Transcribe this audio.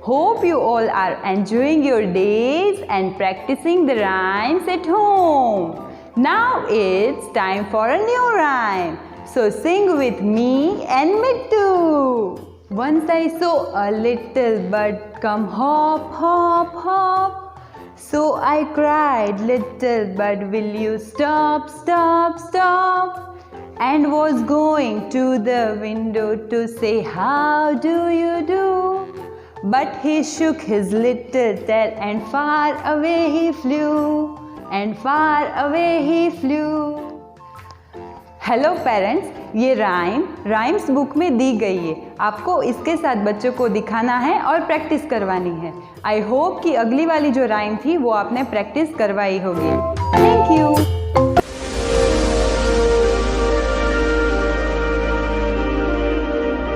Hope you all are enjoying your days and practicing the rhymes at home. Now it's time for a new rhyme. So sing with me and me too. Once I saw a little bird come hop, hop, hop. So I cried, little bird, will you stop, stop, stop? And was going to the window to say, how do you do? But he shook his little tail and far away he flew, and far away he flew. Hello parents, ये rhymes book में दी गई है। आपको इसके साथ बच्चों को दिखाना है और प्रैक्टिस करवानी है। आई होप कि अगली वाली जो राइम थी वो आपने प्रैक्टिस करवाई होगी। Thank you.